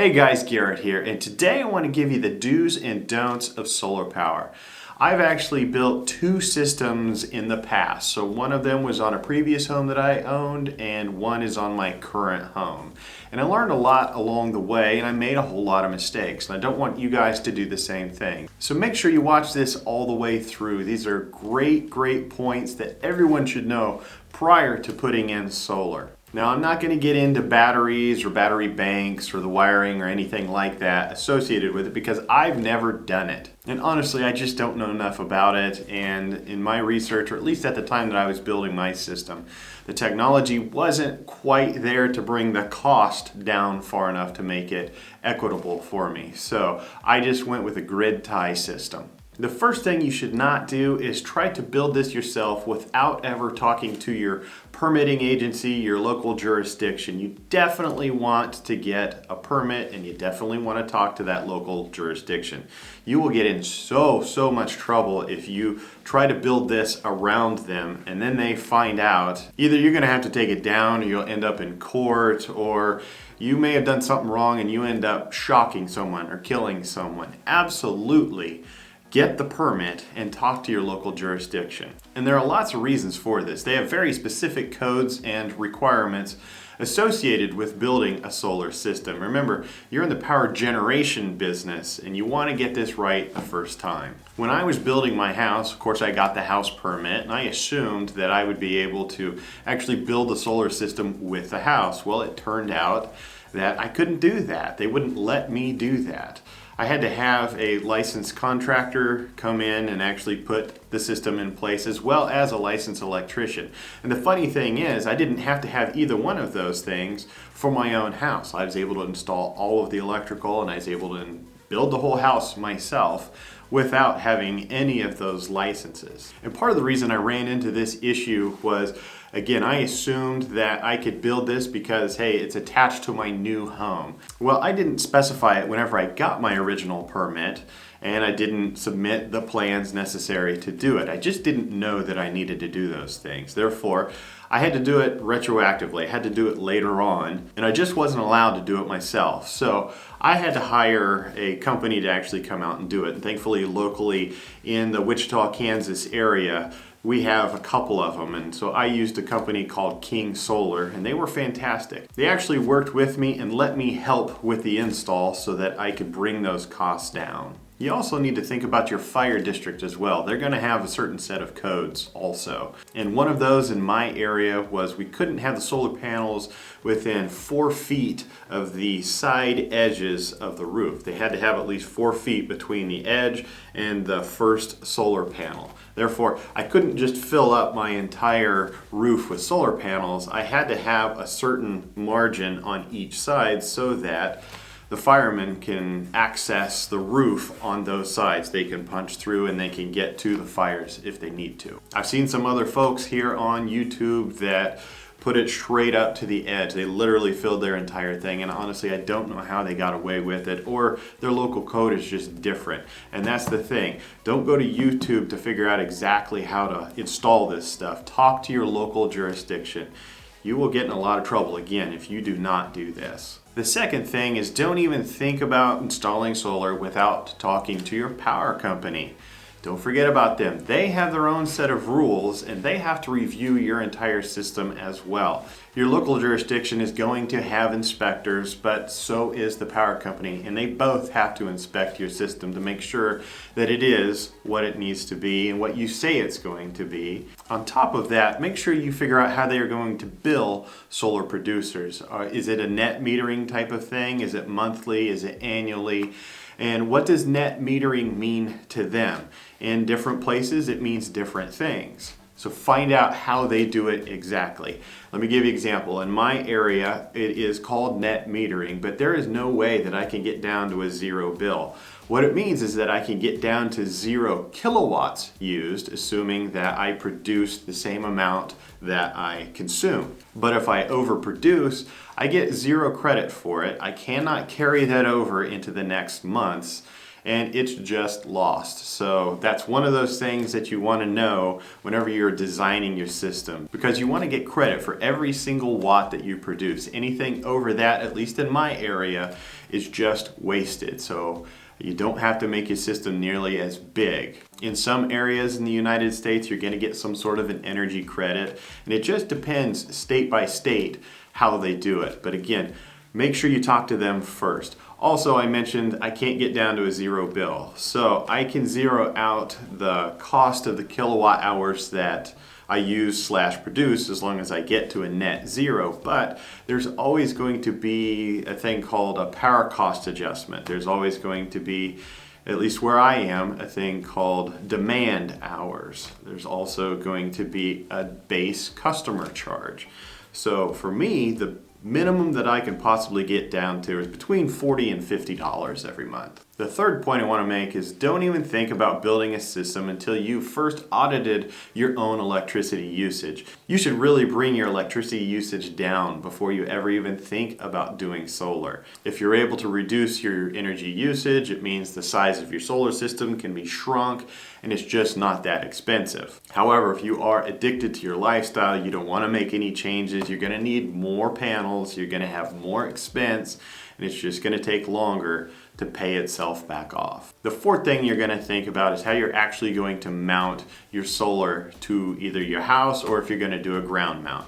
Hey guys, Garrett here, and today I want to give you the do's and don'ts of solar power. I've actually built two systems in the past. So one of them was on a previous home that I owned, and one is on my current home. And I learned a lot along the way, and I made a whole lot of mistakes. And I don't want you guys to do the same thing. So make sure you watch this all the way through. These are great points that everyone should know prior to putting in solar. Now, I'm not going to get into batteries or battery banks or the wiring or anything like that associated with it because I've never done it. And honestly, I just don't know enough about it. And in my research, or at least at the time that I was building my system, the technology wasn't quite there to bring the cost down far enough to make it equitable for me. So I just went with a grid tie system. The first thing you should not do is try to build this yourself without ever talking to your permitting agency, your local jurisdiction. You definitely want to get a permit, and you definitely want to talk to that local jurisdiction. You will get in so much trouble if you try to build this around them and then they find out. Either you're going to have to take it down, or you'll end up in court, or you may have done something wrong and you end up shocking someone or killing someone. Absolutely. Get the permit and talk to your local jurisdiction. And there are lots of reasons for this. They have very specific codes and requirements associated with building a solar system. Remember, you're in the power generation business and you want to get this right the first time. When I was building my house, of course, I got the house permit and I assumed that I would be able to actually build a solar system with the house. Well, it turned out that I couldn't do that. They wouldn't let me do that. I had to have a licensed contractor come in and actually put the system in place, as well as a licensed electrician. And the funny thing is, I didn't have to have either one of those things for my own house. I was able to install all of the electrical and I was able to build the whole house myself without having any of those licenses. And part of the reason I ran into this issue was, again, I assumed that I could build this because, hey, it's attached to my new home. Well, I didn't specify it whenever I got my original permit, and I didn't submit the plans necessary to do it. I just didn't know that I needed to do those things. Therefore, I had to do it retroactively. I had to do it later on, and I just wasn't allowed to do it myself. So I had to hire a company to actually come out and do it. And thankfully, locally in the Wichita, Kansas area, we have a couple of them, and so I used a company called King Solar, and they were fantastic. They actually worked with me and let me help with the install so that I could bring those costs down. You also need to think about your fire district as well. They're going to have a certain set of codes also. And one of those in my area was we couldn't have the solar panels within 4 feet of the side edges of the roof. They had to have at least 4 feet between the edge and the first solar panel. Therefore, I couldn't just fill up my entire roof with solar panels. I had to have a certain margin on each side so that the firemen can access the roof on those sides. They can punch through and they can get to the fires if they need to. I've seen some other folks here on YouTube that put it straight up to the edge. They literally filled their entire thing, and honestly, I don't know how they got away with it, or their local code is just different. And that's the thing. Don't go to YouTube to figure out exactly how to install this stuff. Talk to your local jurisdiction. You will get in a lot of trouble, again, if you do not do this. The second thing is, don't even think about installing solar without talking to your power company. Don't forget about them. They have their own set of rules and they have to review your entire system as well. Your local jurisdiction is going to have inspectors, but so is the power company, and they both have to inspect your system to make sure that it is what it needs to be and what you say it's going to be. On top of that, make sure you figure out how they are going to bill solar producers. Is it a net metering type of thing? Is it monthly? Is it annually? And what does net metering mean to them? In different places, it means different things. So find out how they do it exactly. Let me give you an example. In my area, it is called net metering, but there is no way that I can get down to a zero bill. What it means is that I can get down to 0 kilowatts used, assuming that I produce the same amount that I consume. But if I overproduce, I get 0 credit for it. I cannot carry that over into the next months, and it's just lost. So that's one of those things that you want to know whenever you're designing your system, because you want to get credit for every single watt that you produce. Anything over that, at least in my area, is just wasted. So you don't have to make your system nearly as big. In some areas in the United States, you're going to get some sort of an energy credit, and it just depends state by state how they do it. But again, make sure you talk to them first. Also, I mentioned I can't get down to a zero bill, so I can zero out the cost of the kilowatt hours that I use/produce as long as I get to a net zero. But there's always going to be a thing called a power cost adjustment. There's always going to be, at least where I am, a thing called demand hours. There's also going to be a base customer charge. So for me, the minimum that I can possibly get down to is between $40 and $50 every month. The third point I want to make is don't even think about building a system until you first audited your own electricity usage. You should really bring your electricity usage down before you ever even think about doing solar. If you're able to reduce your energy usage, it means the size of your solar system can be shrunk and it's just not that expensive. However, if you are addicted to your lifestyle, you don't want to make any changes, you're going to need more panels, you're going to have more expense, and it's just going to take longer to pay itself back off. The fourth thing you're going to think about is how you're actually going to mount your solar to either your house or if you're going to do a ground mount.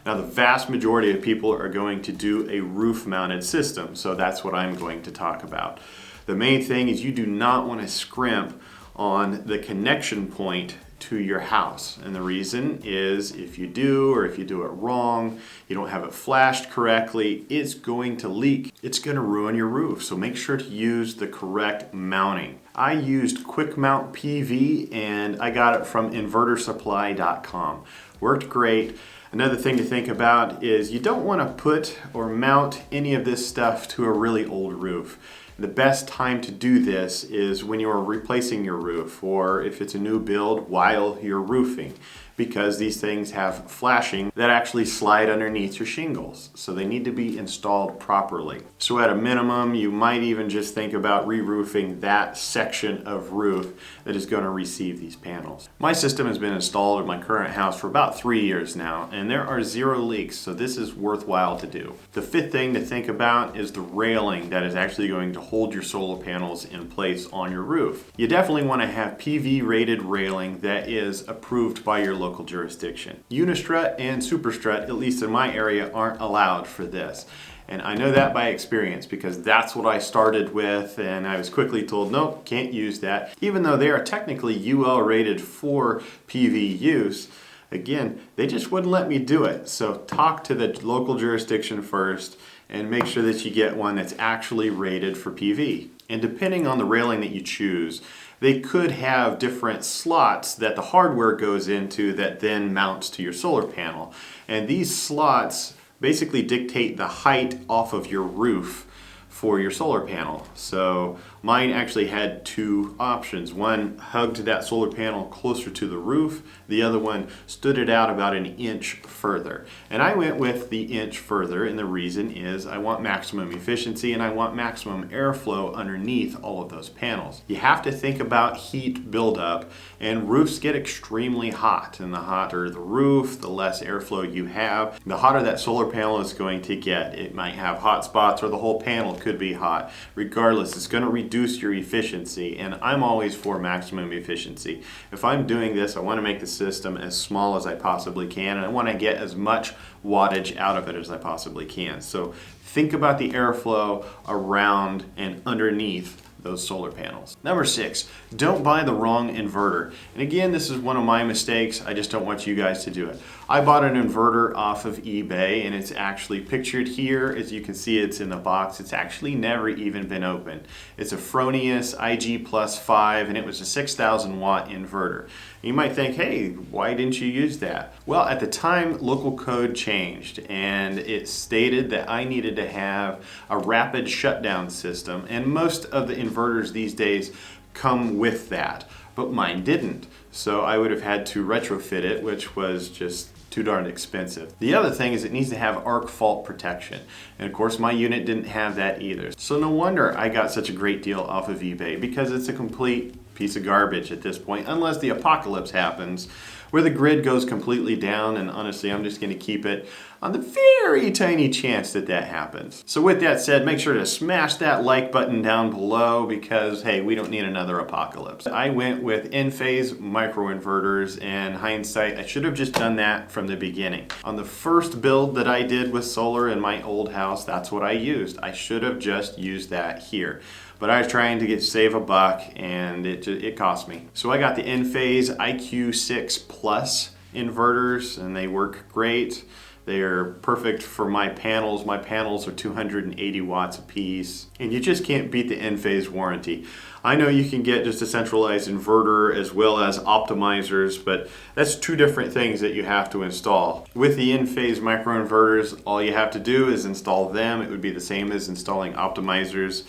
Now, the vast majority of people are going to do a roof-mounted system, so that's what I'm going to talk about. The main thing is you do not want to scrimp on the connection point to your house. And the reason is if you do, or if you do it wrong, you don't have it flashed correctly, it's going to leak. It's going to ruin your roof. So make sure to use the correct mounting. I used Quick Mount PV and I got it from invertersupply.com. Worked great. Another thing to think about is you don't want to put or mount any of this stuff to a really old roof. The best time to do this is when you are replacing your roof or if it's a new build while you're roofing, because these things have flashing that actually slide underneath your shingles. So they need to be installed properly. So at a minimum, you might even just think about re-roofing that section of roof that is going to receive these panels. My system has been installed at my current house for about 3 years now, and there are 0 leaks, so this is worthwhile to do. The fifth thing to think about is the railing that is actually going to hold your solar panels in place on your roof. You definitely want to have PV rated railing that is approved by your local jurisdiction. Unistrut and Superstrut, at least in my area, aren't allowed for this. And I know that by experience because that's what I started with, and I was quickly told, nope, can't use that. Even though they are technically UL rated for PV use, again, they just wouldn't let me do it. So talk to the local jurisdiction first and make sure that you get one that's actually rated for PV. And depending on the railing that you choose, they could have different slots that the hardware goes into that then mounts to your solar panel. And these slots basically dictate the height off of your roof for your solar panel. So mine actually had 2 options. One hugged that solar panel closer to the roof. The other one stood it out about 1 inch further. And I went with the inch further, and the reason is I want maximum efficiency and I want maximum airflow underneath all of those panels. You have to think about heat buildup, and roofs get extremely hot. And the hotter the roof, the less airflow you have, the hotter that solar panel is going to get. It might have hot spots or the whole panel could be hot. Regardless, it's going to reduce your efficiency, and I'm always for maximum efficiency. If I'm doing this, I want to make the system as small as I possibly can, and I want to get as much wattage out of it as I possibly can. So think about the airflow around and underneath those solar panels. Number 6, don't buy the wrong inverter. And again, this is one of my mistakes. I just don't want you guys to do it. I bought an inverter off of eBay, and it's actually pictured here. As you can see, it's in the box. It's actually never even been opened. It's a Fronius IG+5, and it was a 6,000 watt inverter. You might think, hey, why didn't you use that? Well, at the time, local code changed, and it stated that I needed to have a rapid shutdown system, and most of the inverters these days come with that, but mine didn't. So I would have had to retrofit it, which was just too darn expensive. The other thing is it needs to have arc fault protection. And of course my unit didn't have that either. So no wonder I got such a great deal off of eBay, because it's a complete piece of garbage at this point, unless the apocalypse happens where the grid goes completely down, and honestly I'm just going to keep it. on the very tiny chance that that happens. So with that said, make sure to smash that like button down below because, hey, we don't need another apocalypse. I went with in-phase microinverters, and hindsight, I should have just done that from the beginning. On the first build that I did with solar in my old house, that's what I used. I should have just used that here. But I was trying to save a buck, and it cost me. So I got the in-phase IQ6 Plus inverters, and they work great. They are perfect for my panels. My panels are 280 watts a piece, and you just can't beat the in-phase warranty. I know you can get just a centralized inverter as well as optimizers, but that's two different things that you have to install. With the in-phase microinverters, all you have to do is install them. It would be the same as installing optimizers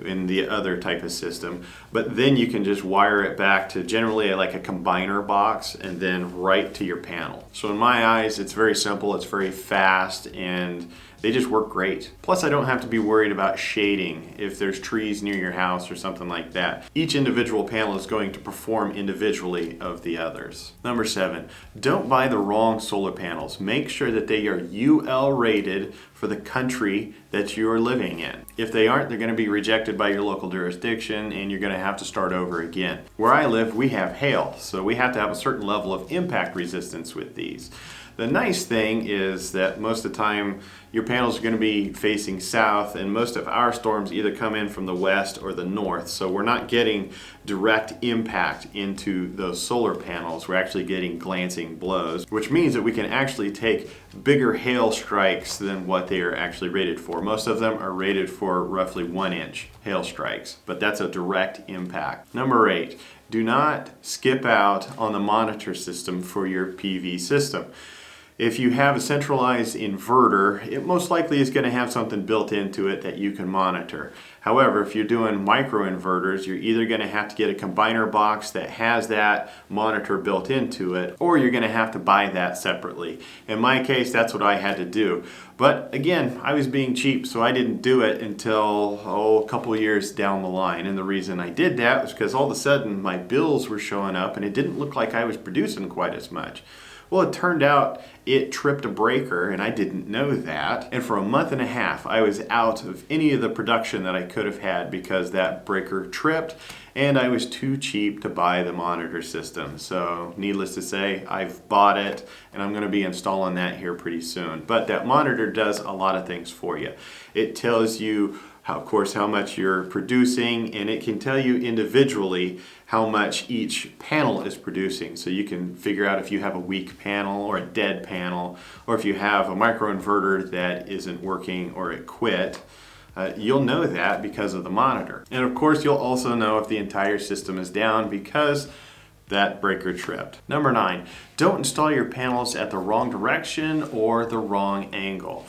in the other type of system, but then you can just wire it back to generally like a combiner box and then right to your panel. So in my eyes, it's very simple, it's very fast, and they just work great. Plus, I don't have to be worried about shading if there's trees near your house or something like that. Each individual panel is going to perform individually of the others. Number 7, don't buy the wrong solar panels. Make sure that they are UL rated for the country that you are living in. If they aren't, they're going to be rejected by your local jurisdiction and you're going to have to start over again. Where I live, we have hail, so we have to have a certain level of impact resistance with these. The nice thing is that most of the time your panels are going to be facing south, and most of our storms either come in from the west or the north, so we're not getting direct impact into those solar panels. We're actually getting glancing blows, which means that we can actually take bigger hail strikes than what they are actually rated for. Most of them are rated for roughly 1-inch hail strikes, but that's a direct impact. Number 8, do not skip out on the monitor system for your PV system. If you have a centralized inverter, it most likely is going to have something built into it that you can monitor. However, if you're doing microinverters, you're either going to have to get a combiner box that has that monitor built into it, or you're going to have to buy that separately. In my case, that's what I had to do. But again, I was being cheap, so I didn't do it until a couple years down the line. And the reason I did that was because all of a sudden my bills were showing up and it didn't look like I was producing quite as much. Well, it turned out it tripped a breaker, and I didn't know that. And for a month and a half, I was out of any of the production that I could have had because that breaker tripped, and I was too cheap to buy the monitor system. So needless to say, I've bought it, and I'm going to be installing that here pretty soon. But that monitor does a lot of things for you. It tells you of course, how much you're producing, and it can tell you individually how much each panel is producing. So you can figure out if you have a weak panel or a dead panel, or if you have a microinverter that isn't working or it quit. You'll know that because of the monitor. And of course, you'll also know if the entire system is down because that breaker tripped. Number 9, don't install your panels at the wrong direction or the wrong angle.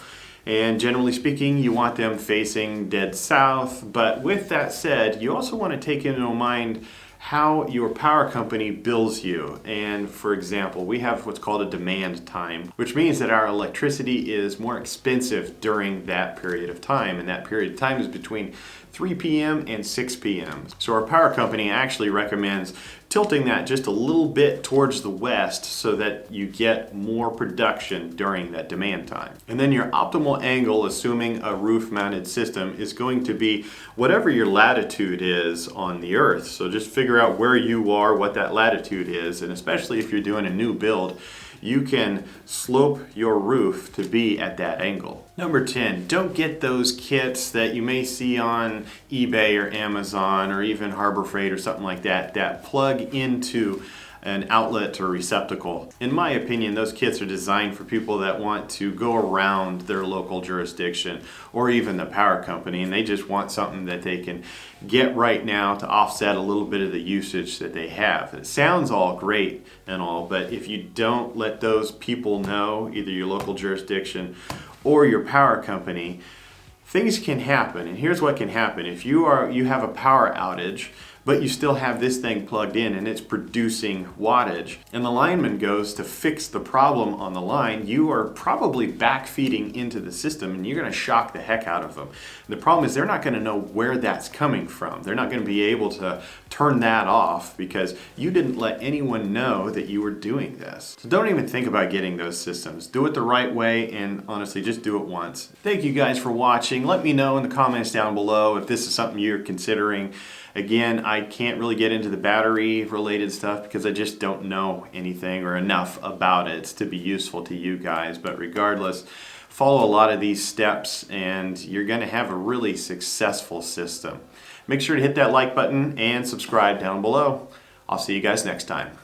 And generally speaking, you want them facing dead south. But with that said, you also want to take into mind how your power company bills you. And for example, we have what's called a demand time, which means that our electricity is more expensive during that period of time. And that period of time is between 3 p.m. and 6 p.m. So our power company actually recommends tilting that just a little bit towards the west so that you get more production during that demand time. And then your optimal angle, assuming a roof-mounted system, is going to be whatever your latitude is on the earth. So just figure out where you are, what that latitude is, and especially if you're doing a new build, you can slope your roof to be at that angle. Number 10, don't get those kits that you may see on eBay or Amazon or even Harbor Freight or something like that that plug into an outlet or receptacle. In my opinion, those kits are designed for people that want to go around their local jurisdiction or even the power company, and they just want something that they can get right now to offset a little bit of the usage that they have. It sounds all great and all, but if you don't let those people know, either your local jurisdiction or your power company, things can happen. And here's what can happen. If you have a power outage, but you still have this thing plugged in and it's producing wattage, and the lineman goes to fix the problem on the line, you are probably backfeeding into the system and you're going to shock the heck out of them. And the problem is they're not going to know where that's coming from. They're not going to be able to turn that off because you didn't let anyone know that you were doing this. So don't even think about getting those systems. Do it the right way, and honestly, just do it once. Thank you guys for watching. Let me know in the comments down below if this is something you're considering. Again, I can't really get into the battery related stuff because I just don't know anything or enough about it to be useful to you guys. But regardless, follow a lot of these steps and you're going to have a really successful system. Make sure to hit that like button and subscribe down below. I'll see you guys next time.